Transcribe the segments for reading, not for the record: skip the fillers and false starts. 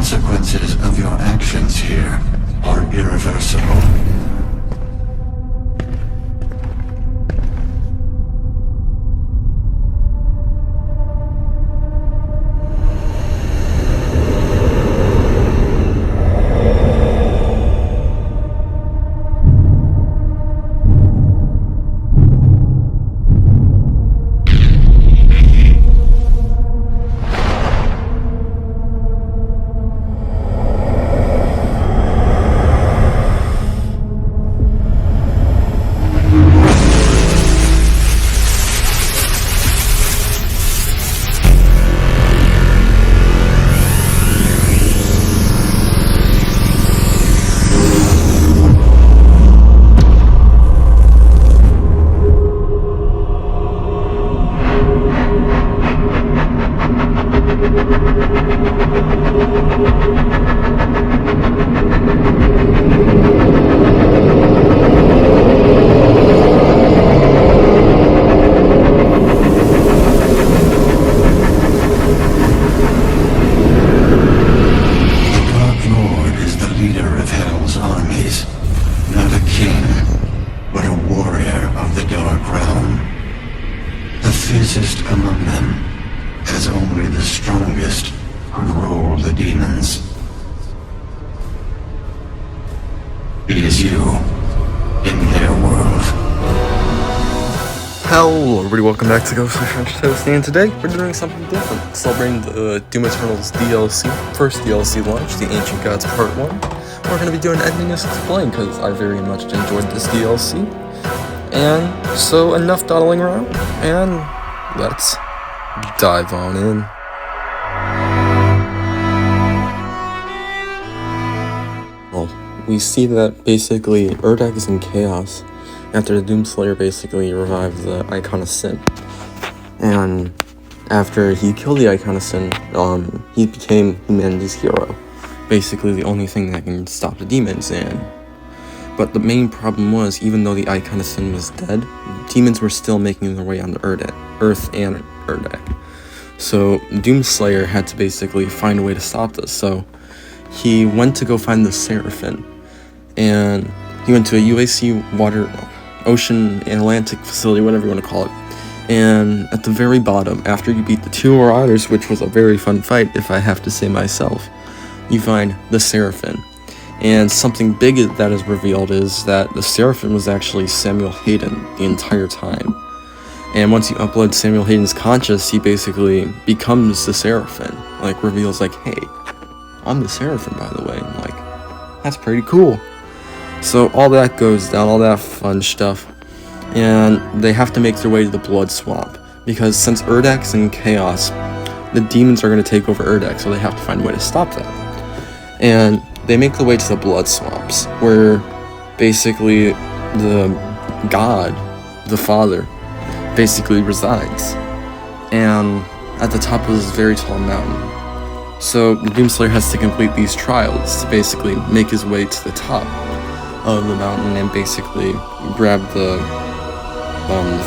consequences of your actions here are irreversible. Among them, as only the strongest could rule the demons. It is you, in their world. Hello everybody, welcome back to Ghostly French Toasty, and today we're doing something different, celebrating the Doom Eternal's DLC, first DLC launch, The Ancient Gods Part 1. We're going to be doing Ending Is Explained, because I very much enjoyed this DLC. And so, enough dawdling around, and let's dive on in. Well, we see that basically Urdak is in chaos after the Doomslayer basically revived the Icon of Sin. And after he killed the Icon of Sin, he became humanity's hero. Basically the only thing that can stop the demons. But the main problem was, even though the Icon of Sin was dead, demons were still making their way onto Earth and Urdak. So Doomslayer had to basically find a way to stop this. So he went to go find the Seraphim, and he went to a UAC Ocean and Atlantic facility, whatever you want to call it. And at the very bottom, after you beat the two Marauders, which was a very fun fight, if I have to say myself, you find the Seraphim. And something big that is revealed is that the Seraphim was actually Samuel Hayden the entire time. And once you upload Samuel Hayden's conscious, he basically becomes the Seraphim. Like, reveals like, hey, I'm the Seraphim, by the way. I'm like, that's pretty cool. So all that goes down, all that fun stuff. And they have to make their way to the Blood Swamp, because since Urdak's in chaos, the demons are going to take over Urdak, so they have to find a way to stop that. And they make their way to the Blood Swamps, where basically the god, the father, basically resides. And at the top of this very tall mountain. So the Doomslayer has to complete these trials to basically make his way to the top of the mountain and basically grab the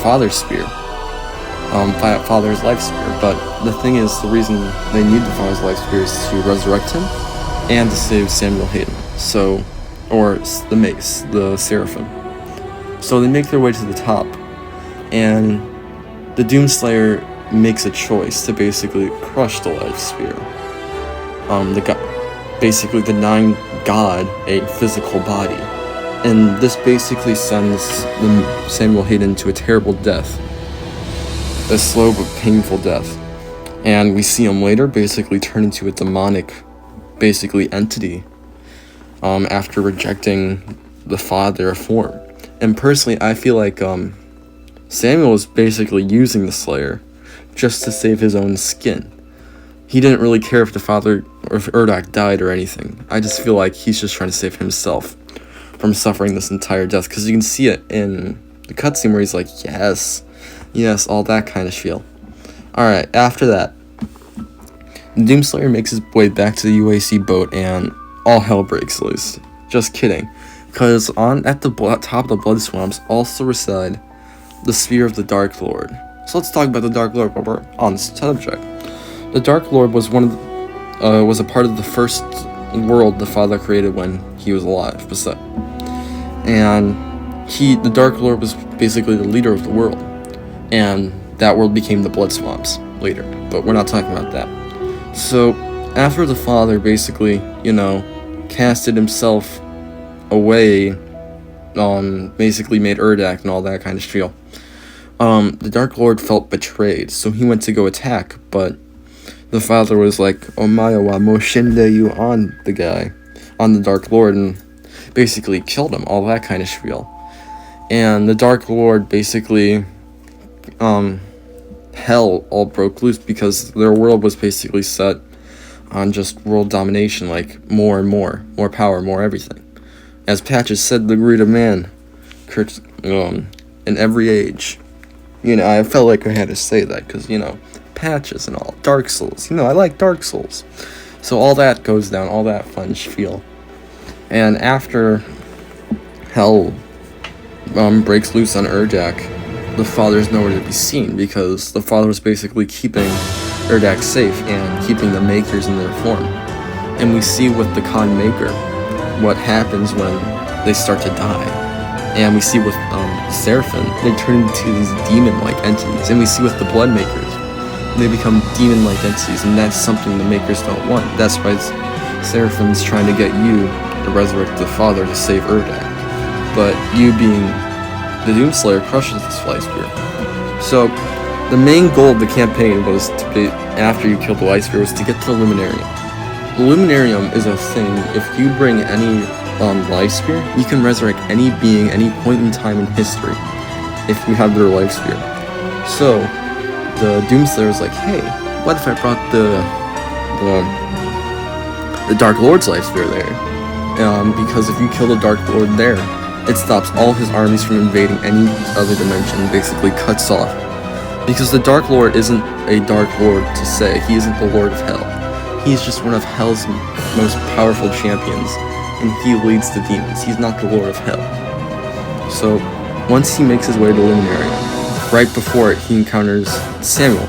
Father's spear. Father's life spear. But the thing is, the reason they need the Father's life spear is to resurrect him and to save Samuel Hayden. So, or the Mace, the Seraphim. So they make their way to the top, and the Doomslayer makes a choice to basically crush the life spear. Basically denying God a physical body. And this basically sends Samuel Hayden to a terrible death. A slow but painful death. And we see him later basically turn into a demonic, basically, entity. After rejecting the Father form. And personally, I feel like Samuel is basically using the Slayer just to save his own skin. He didn't really care if the Father or if Urdak died or anything. I just feel like he's just trying to save himself from suffering this entire death, because you can see it in the cutscene where he's like, yes, all that kind of spiel. Alright, after that, the Doomslayer makes his way back to the UAC boat and all hell breaks loose. Just kidding. Because at the top of the Blood Swamps also reside the Sphere of the Dark Lord. So let's talk about the Dark Lord while we're on this subject. The Dark Lord was one of was a part of the first world the Father created when he was alive, Beset. And the Dark Lord was basically the leader of the world. And that world became the Blood Swamps later, but we're not talking about that. So, after the Father basically, casted himself away, basically made Urdak and all that kind of spiel, the Dark Lord felt betrayed, so he went to go attack, but the Father was like, Omae wa mo shinde you on the guy, on the Dark Lord, and basically killed him, all that kind of spiel. And the Dark Lord basically, hell all broke loose because their world was basically set on just world domination, like more and more power, more everything. As Patches said, the greed of man, in every age. I felt like I had to say that because, Patches and all, Dark Souls, I like Dark Souls. So all that goes down, all that fun spiel. And after hell breaks loose on Urdak, the Father's nowhere to be seen because the Father was basically keeping Urdak safe and keeping the Makers in their form. And we see with the Khan Maker what happens when they start to die. And we see with Seraphim, they turn into these demon-like entities. And we see with the Blood Makers, they become demon-like entities, and that's something the Makers don't want. That's why Seraphim's trying to get you to resurrect the Father to save Urdak. But you being the Doomslayer crushes this Light Spear. So, the main goal of the campaign was to be, after you killed the Light Spear, was to get to the Luminarium. The Luminarium is a thing, if you bring any Life Spear, you can resurrect any being, any point in time in history, if you have their Life Spear. So, the Doomslayer was like, hey, what if I brought the Dark Lord's Life Spear there? Because if you kill the Dark Lord there, it stops all his armies from invading any other dimension, basically cuts off. Because the Dark Lord isn't a Dark Lord to say, he isn't the Lord of Hell. He's just one of Hell's most powerful champions, and he leads the demons. He's not the Lord of Hell. So, once he makes his way to Luminarium, right before it, he encounters Samuel,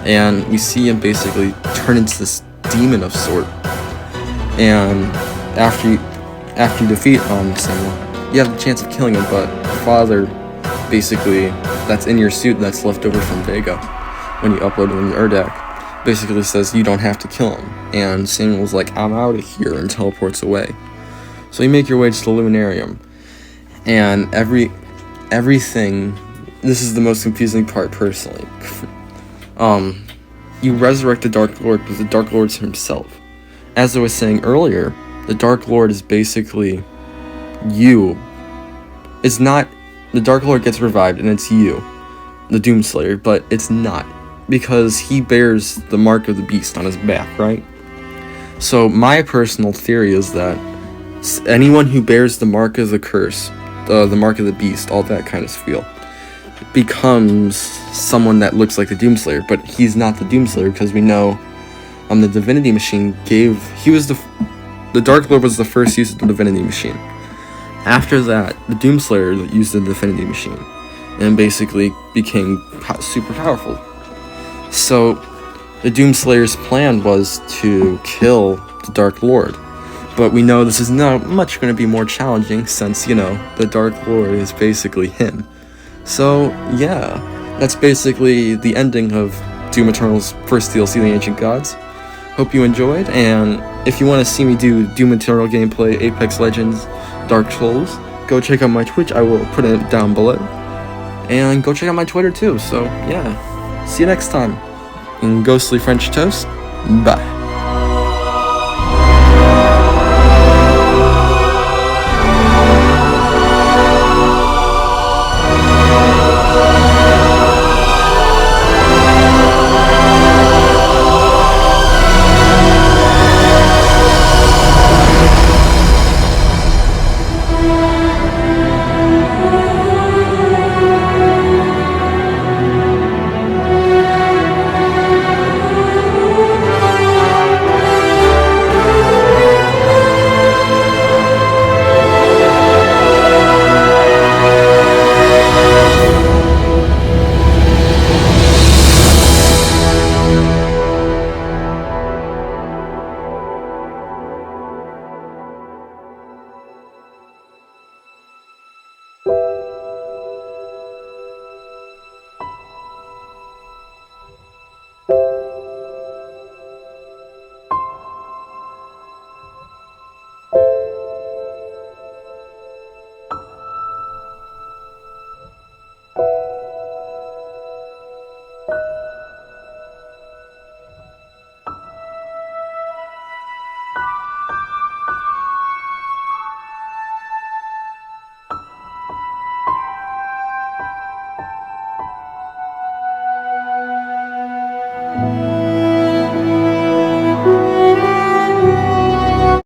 and we see him basically turn into this demon of sort. And after you defeat Samuel, you have the chance of killing him, but the Father, basically, that's in your suit that's left over from Vega, when you upload him in Urdak, basically says you don't have to kill him. And Samuel's like, I'm out of here, and teleports away. So you make your way to the Luminarium, and everything, this is the most confusing part personally. You resurrect the Dark Lord, but the Dark Lord's himself. As I was saying earlier, the Dark Lord is basically you. It's not, the Dark Lord gets revived and it's you, the Doomslayer, but it's not, because he bears the mark of the beast on his back, right? So my personal theory is that anyone who bears the mark of the curse, the mark of the beast, all that kind of spiel, becomes someone that looks like the Doomslayer, but he's not the Doomslayer because we know the Divinity Machine the Dark Lord was the first use of the Divinity Machine. After that, the Doomslayer used the Divinity Machine and basically became super powerful. So the Doomslayer's plan was to kill the Dark Lord. But we know this is not much going to be more challenging since, the Dark Lord is basically him. So, yeah, that's basically the ending of Doom Eternal's first DLC, The Ancient Gods. Hope you enjoyed, and if you want to see me do Doom Eternal gameplay, Apex Legends, Dark Souls, go check out my Twitch, I will put it down below. And go check out my Twitter too, so yeah. See you next time. And Ghostly French Toast, bye.